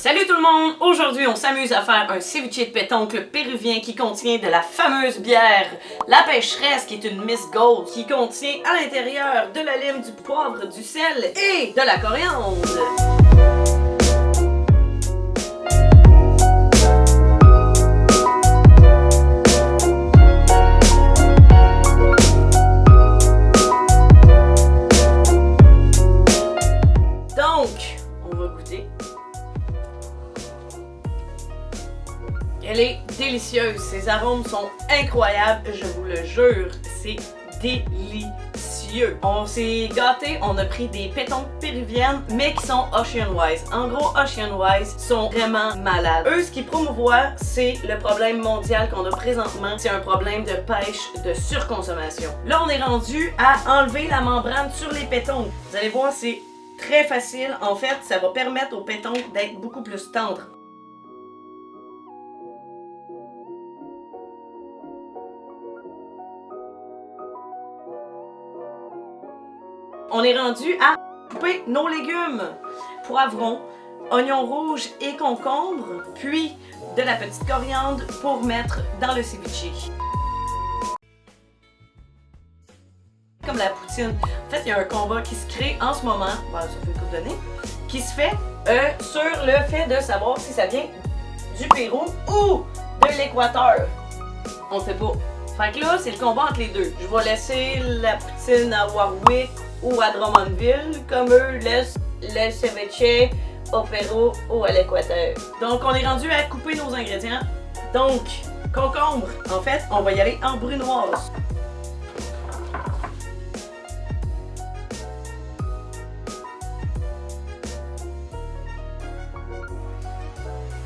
Salut tout le monde! Aujourd'hui, on s'amuse à faire un ceviche de pétoncle péruvien qui contient de la fameuse bière La Pécheresse, qui est une Miss Gold, qui contient à l'intérieur de la lime, du poivre, du sel et de la coriandre. Donc, on va goûter. Elle est délicieuse, ses arômes sont incroyables, je vous le jure, c'est délicieux. On s'est gâtés, on a pris des pétoncles péruviennes, mais qui sont Ocean Wise. En gros, Ocean Wise sont vraiment malades. Eux, ce qu'ils promouvoient, c'est le problème mondial qu'on a présentement, c'est un problème de pêche, de surconsommation. Là, on est rendu à enlever la membrane sur les pétoncles. Vous allez voir, c'est très facile. En fait, ça va permettre aux pétoncles d'être beaucoup plus tendres. On est rendu à couper nos légumes. Poivrons, oignons rouges et concombres, puis de la petite coriandre pour mettre dans le ceviche. Comme la poutine. En fait, il y a un combat qui se crée en ce moment, ça fait une couple d'années, qui se fait sur le fait de savoir si ça vient du Pérou ou de l'Équateur. On ne sait pas. Fait que là, c'est le combat entre les deux. Je vais laisser la poutine à Warwick ou à Drummondville, comme eux laissent le ceviche au Pérou ou à l'Équateur. Donc, on est rendu à couper nos ingrédients. Donc, concombre, en fait, on va y aller en brunoise.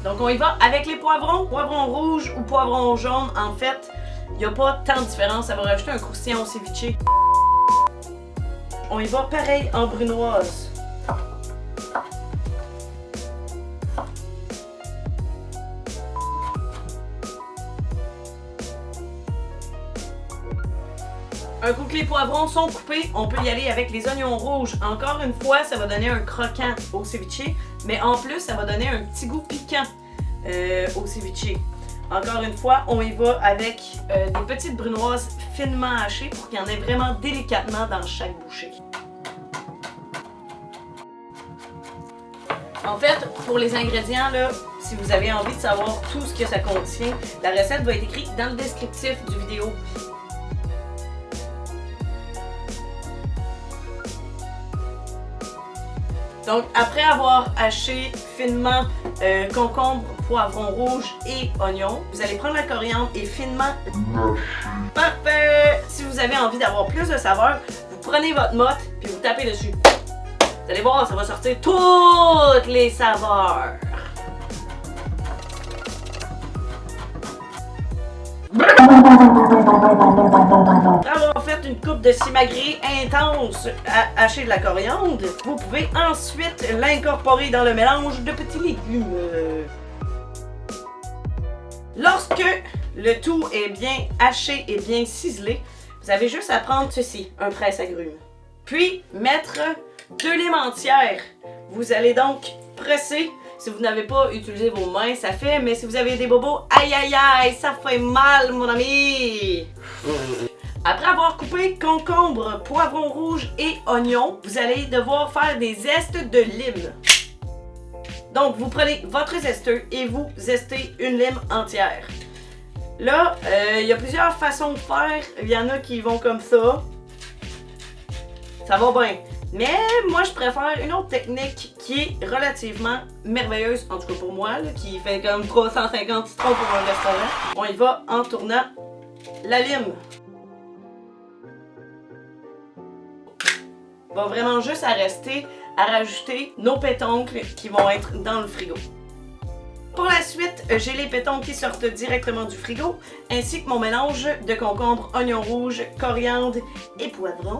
Donc, on y va avec les poivrons. Poivrons rouges ou poivrons jaunes, en fait, il n'y a pas tant de différence. Ça va rajouter un croustillant au ceviche. On y va pareil en brunoise. Un coup que les poivrons sont coupés, on peut y aller avec les oignons rouges. Encore une fois, ça va donner un croquant au ceviche, mais en plus, ça va donner un petit goût piquant au ceviche. Encore une fois, on y va avec des petites brunoises finement hachées pour qu'il y en ait vraiment délicatement dans chaque bouchée. En fait, pour les ingrédients, là, si vous avez envie de savoir tout ce que ça contient, la recette va être écrite dans le descriptif du vidéo. Donc, après avoir haché finement concombre, poivron rouge et oignon, vous allez prendre la coriandre et finement parfait! Si vous avez envie d'avoir plus de saveur, vous prenez votre motte puis vous tapez dessus. Vous allez voir, ça va sortir toutes les saveurs. Après avoir fait une coupe de simagrée intense à hacher de la coriandre, vous pouvez ensuite l'incorporer dans le mélange de petits légumes. Lorsque le tout est bien haché et bien ciselé, vous avez juste à prendre ceci, un presse-agrumes. Puis mettre de limes entières. Vous allez donc presser. Si vous n'avez pas utilisé vos mains, ça fait, mais si vous avez des bobos, aïe aïe aïe, ça fait mal mon ami! Après avoir coupé concombre, poivron rouge et oignon, vous allez devoir faire des zestes de lime. Donc, vous prenez votre zesteux et vous zestez une lime entière. Là, il y a plusieurs façons de faire. Il y en a qui vont comme ça. Ça va bien. Mais moi, je préfère une autre technique qui est relativement merveilleuse, en tout cas pour moi, là, qui fait comme 350 citrons pour un restaurant. On y va en tournant la lime. Va vraiment juste à rester à rajouter nos pétoncles qui vont être dans le frigo. Pour la suite, j'ai les pétoncles qui sortent directement du frigo, ainsi que mon mélange de concombre, oignon rouge, coriandre et poivron.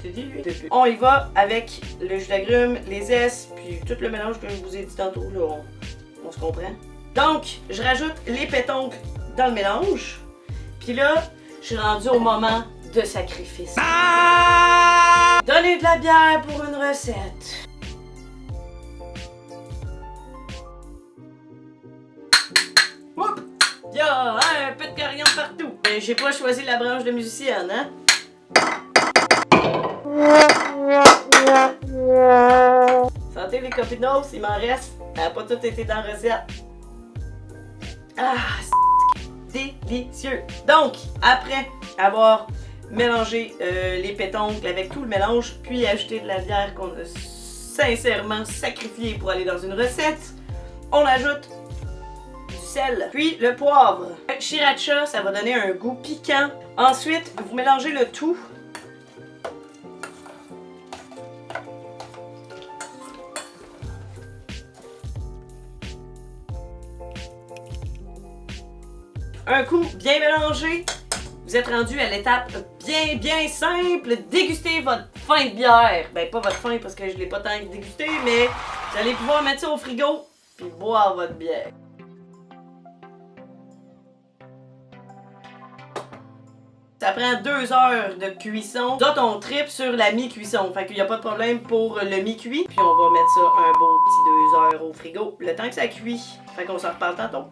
On y va avec le jus d'agrumes, les zestes, puis tout le mélange que je vous ai dit tantôt, là, on se comprend. Donc, je rajoute les pétoncles dans le mélange, puis là, je suis rendue au moment de sacrifice. Donnez de la bière pour une recette. partout. Ben, j'ai pas choisi la branche de musicienne, hein? Santé les copinos, il m'en reste. Ça n'a pas tout été dans la recette. Ah, c'est délicieux. Donc, après avoir mélangé les pétoncles avec tout le mélange, puis ajouter de la bière qu'on a sincèrement sacrifiée pour aller dans une recette, on ajoute du sel, puis le poivre. Sriracha, ça va donner un goût piquant. Ensuite, vous mélangez le tout. Un coup bien mélangé, vous êtes rendu à l'étape bien simple. Dégustez votre fin de bière. Ben pas votre fin parce que je l'ai pas tant dégusté, mais vous allez pouvoir mettre ça au frigo puis boire votre bière. Ça prend 2 heures de cuisson. D'autres, on tripe sur la mi-cuisson. Fait qu'il n'y a pas de problème pour le mi-cuit. Puis on va mettre ça un beau petit 2 heures au frigo. Le temps que ça cuit. Fait qu'on s'en reparle tantôt.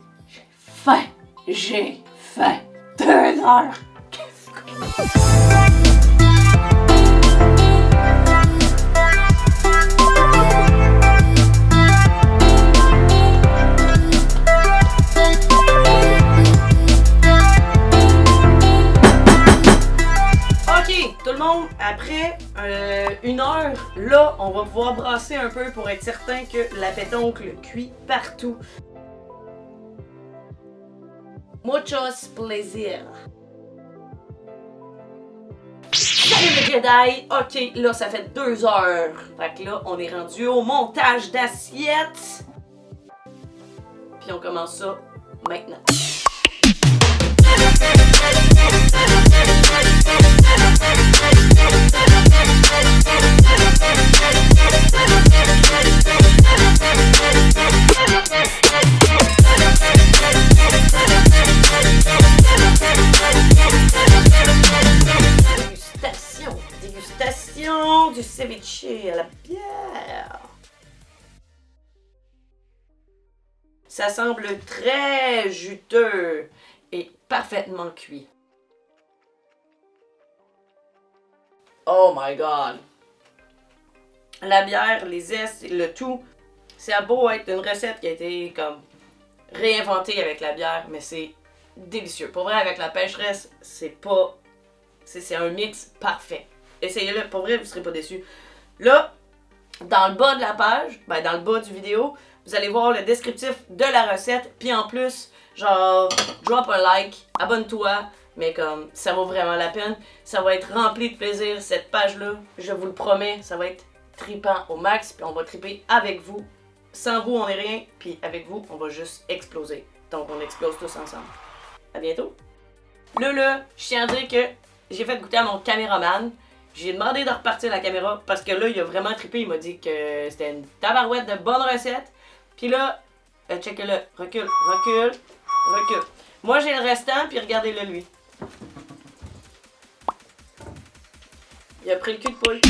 Faim! J'ai faim! 2 heures! Tout le monde, après 1 heure, là, on va pouvoir brasser un peu pour être certain que la pétoncle cuit partout. Muchos plaisir. Salut les Jedi! Ok, là, ça fait 2 heures. Fait que là, on est rendu au montage d'assiettes. Puis on commence ça maintenant. Dégustation du ceviche à la bière. Ça semble très juteux et parfaitement cuit. Oh my god! La bière, les zestes, le tout, ça a beau être une recette qui a été comme réinventée avec la bière, mais c'est délicieux. Pour vrai, avec la pêcheresse, c'est un mix parfait. Essayez-le, pour vrai, vous serez pas déçus. Là, dans le bas de la page, ben dans le bas du vidéo, vous allez voir le descriptif de la recette, puis en plus, genre, drop un like, abonne-toi, mais comme, ça vaut vraiment la peine. Ça va être rempli de plaisir, cette page-là, je vous le promets, ça va être trippant au max, puis on va tripper avec vous. Sans vous, on n'est rien, puis avec vous, on va juste exploser. Donc, on explose tous ensemble. À bientôt! Là, je tiens à dire que j'ai fait goûter à mon caméraman. J'ai demandé de repartir la caméra parce que là, il a vraiment trippé. Il m'a dit que c'était une tabarouette de bonne recette. Puis là, check-le. Recule. Moi, j'ai le restant, puis regardez-le lui. Il a pris le cul de poule.